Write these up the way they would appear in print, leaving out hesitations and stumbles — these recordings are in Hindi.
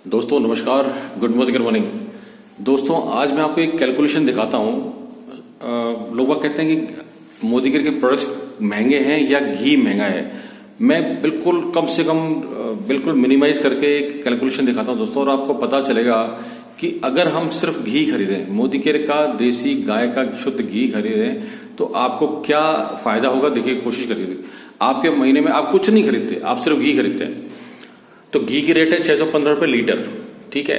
दोस्तों नमस्कार, गुड मॉर्निंग। दोस्तों आज मैं आपको एक कैलकुलेशन दिखाता हूँ। लोग कहते हैं कि मोदी केयर के प्रोडक्ट्स महंगे हैं या घी महंगा है। मैं बिल्कुल कम से कम बिल्कुल मिनिमाइज करके एक कैलकुलेशन दिखाता हूँ दोस्तों, और आपको पता चलेगा कि अगर हम सिर्फ घी खरीदें, मोदी केयर का देसी गाय का शुद्ध घी खरीदें तो आपको क्या फायदा होगा। देखिए, कोशिश करिए। आपके महीने में आप कुछ नहीं खरीदते, आप सिर्फ घी खरीदते हैं तो घी की रेट है 615 रुपये लीटर। ठीक है,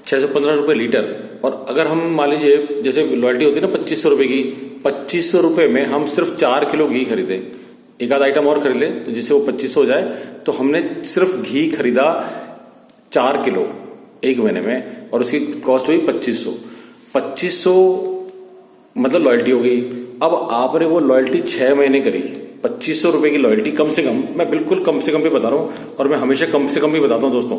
615 रुपये लीटर। और अगर हम मान लीजिए जैसे लॉयल्टी होती है ना 2500 रुपये की, 2500 रुपये में हम सिर्फ 4 किलो घी खरीदे, एक आध आइटम और खरीद ले तो जिससे वो 2500 हो जाए, तो हमने सिर्फ घी खरीदा 4 किलो एक महीने में और उसकी कॉस्ट हुई 2500। 2500 मतलब लॉयल्टी हो गई। अब आपने वो लॉयल्टी 6 महीने करी, 2500 रुपए की लॉयल्टी कम से कम, मैं बिल्कुल कम से कम भी बता रहा हूं और मैं हमेशा कम से कम भी बताता हूं दोस्तों,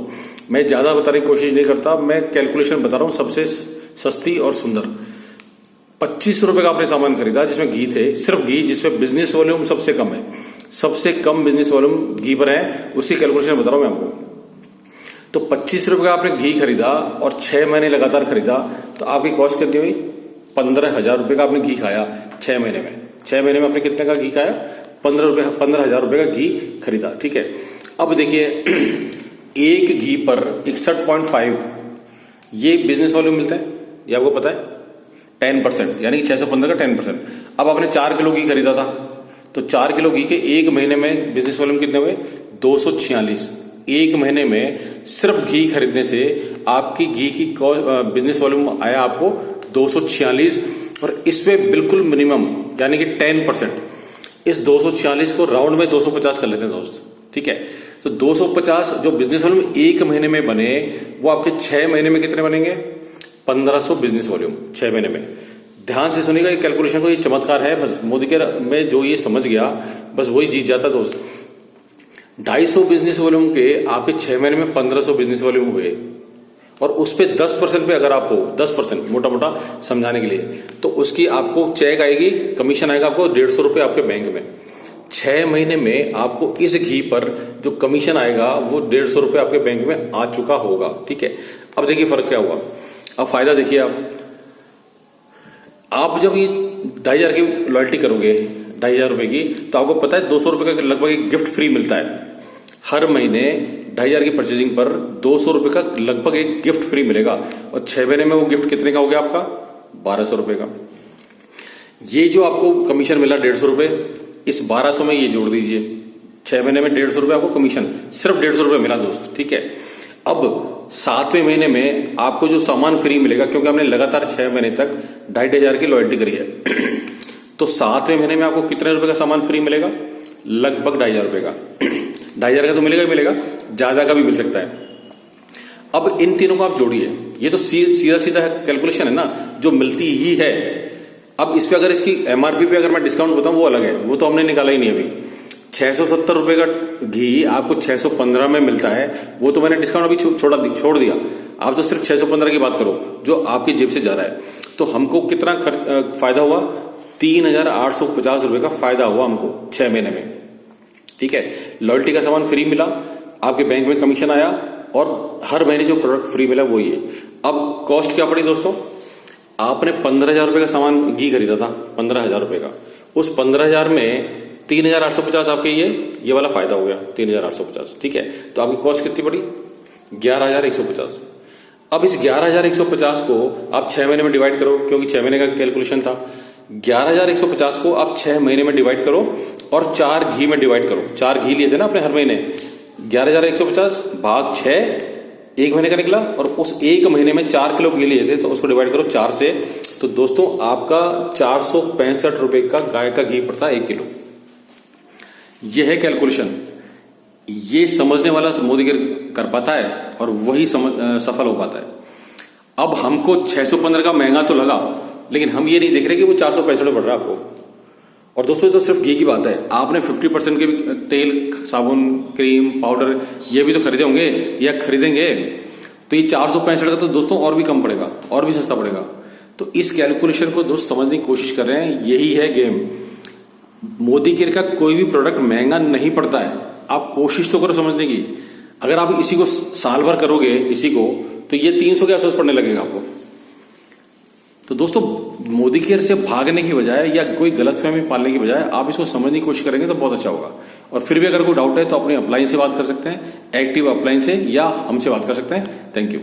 मैं ज्यादा बताने की कोशिश नहीं करता, मैं कैलकुलेशन बता रहा हूं सबसे सस्ती और सुंदर। 2500 रुपए का आपने सामान खरीदा जिसमें घी थे, सिर्फ घी, जिसमें बिजनेस वॉल्यूम सबसे कम है, सबसे कम बिजनेस वॉल्यूम घी पर है, उसी कैलकुलेशन बता रहा हूं मैं आपको। तो 25 रुपए का आपने घी खरीदा और 6 महीने लगातार खरीदा तो आपकी कॉस्ट कितनी हुई? 15,000 रुपए का आपने घी खाया 6 महीने में। 6 महीने में आपने कितने का घी खाया? 15,000 रुपए का घी खरीदा। ठीक है, अब देखिए एक घी पर 61.5 ये बिजनेस वॉल्यूम मिलता है, ये आपको पता है 10%, यानी कि 615 का 10%। अब आपने 4 किलो घी खरीदा था तो 4 किलो घी के एक महीने में बिजनेस वॉल्यूम कितने हुए? 246। एक महीने में सिर्फ घी खरीदने से आपकी घी की बिजनेस वॉल्यूम आया आपको 246, और इस पे बिल्कुल मिनिमम यानी कि 10%। इस 246 को राउंड में 250 कर लेते हैं दोस्त। ठीक है, तो 250 जो बिजनेस वॉल्यूम एक महीने में बने वो आपके 6 महीने में कितने बनेंगे? 1500 बिजनेस वॉल्यूम 6 महीने में। ध्यान से सुनिएगा, ये कैलकुलेशन को, ये चमत्कार है। बस मोदी केयर में जो ये समझ गया बस वही जीत जाता दोस्त। 250 बिजनेस वॉल्यूम के आपके 6 महीने में 1500 बिजनेस वॉल्यूम हुए, और उस पे 10% पे अगर आप हो, 10% मोटा मोटा समझाने के लिए, तो उसकी आपको चेक आएगी, कमीशन आएगा आपको 150 रुपए आपके बैंक में। 6 महीने में आपको इस घी पर जो कमीशन आएगा वो 150 रुपए आपके बैंक में आ चुका होगा। ठीक है, अब देखिए फर्क क्या हुआ। अब फायदा देखिए, आप जब ये 2,500 की लॉयल्टी करोगे, 2,500 रुपए की, तो आपको पता है 200 रुपए का लगभग एक गिफ्ट फ्री मिलता है। हर महीने 2,500 की परचेजिंग पर 200 रुपए का लगभग एक गिफ्ट फ्री मिलेगा, और 6 महीने में वो गिफ्ट कितने का हो गया आपका? 1200 रुपए का। ये जो आपको कमीशन मिला 150 रुपए, इस 1200 में ये जोड़ दीजिए, 6 महीने में 150 रुपए आपको कमीशन, सिर्फ 150 रुपए मिला दोस्त। ठीक है, अब 7वें महीने में आपको जो सामान फ्री मिलेगा, क्योंकि हमने लगातार 6 महीने तक 2,500 की लॉयल्टी करी है तो 7वें महीने में आपको कितने रुपए का सामान फ्री मिलेगा? लगभग 2,500 रुपए का। 2,500 का तो मिलेगा ही मिलेगा, ज्यादा का भी मिल सकता है। अब इन तीनों को आप जोड़िए, ये तो सीधा सीधा कैलकुलेशन है ना, जो मिलती ही है। अब इस पे अगर इसकी एमआरपी पे अगर मैं डिस्काउंट बताऊं वो अलग है, वो तो हमने निकाला ही नहीं अभी। 670 रुपए का घी आपको 615 में मिलता है, वो तो मैंने डिस्काउंट अभी छोड़ दिया। आप तो सिर्फ 615 की बात करो जो आपकी जेब से जा रहा है। तो हमको कितना फायदा हुआ? 3,850 रुपए का फायदा हुआ हमको 6 महीने में। ठीक है, लॉयल्टी का सामान फ्री मिला, आपके बैंक में कमीशन आया, और हर महीने जो प्रोडक्ट फ्री मिला वही है। अब कॉस्ट क्या पड़ी दोस्तों? आपने 15,000 रुपए का सामान घी खरीदा था, 15,000 रुपए का, उस 15,000 में 3,850 आपके ये वाला फायदा हो गया, 3,850। ठीक है, तो आपकी कॉस्ट कितनी पड़ी? 11,150। अब इस 11,150 को आप 6 महीने में डिवाइड करो, क्योंकि 6 महीने का कैलकुलेशन था। 11,150 को आप 6 महीने में डिवाइड करो और 4 घी में डिवाइड करो। 4 घी लिए थे ना अपने हर महीने, 11,150 भाग 6 एक महीने का निकला, और उस एक महीने में 4 किलो घी लिए थे तो उसको डिवाइड करो 4 से, तो दोस्तों आपका 465 रुपए का गाय का घी पड़ता है 1 किलो। यह है कैलकुलेशन। ये समझने वाला मोदी केयर कर पाता है और वही सफल हो पाता है। अब हमको 615 का महंगा तो लगा, लेकिन हम ये नहीं देख रहे कि वो 465 में पड़ रहा है आपको। और दोस्तों ये तो सिर्फ घी की बात है, आपने 50% के तेल, साबुन, क्रीम, पाउडर ये भी तो खरीदे होंगे या खरीदेंगे, तो ये 465 का तो दोस्तों और भी कम पड़ेगा, और भी सस्ता पड़ेगा। तो इस कैलकुलेशन को दोस्त समझने की कोशिश कर रहे हैं, यही है गेम। मोदी केयर का कोई भी प्रोडक्ट महंगा नहीं पड़ता है, आप कोशिश तो करो समझने की। अगर आप इसी को साल भर करोगे इसी को, तो ये 300 के आसपास पड़ने लगेगा आपको। तो दोस्तों, मोदी केयर से भागने की बजाय या कोई गलतफहमी पालने की बजाय आप इसको समझने की कोशिश करेंगे तो बहुत अच्छा होगा। और फिर भी अगर कोई डाउट है तो अपने अपलाइन से बात कर सकते हैं, एक्टिव अपलाइन से, या हमसे बात कर सकते हैं। Thank you.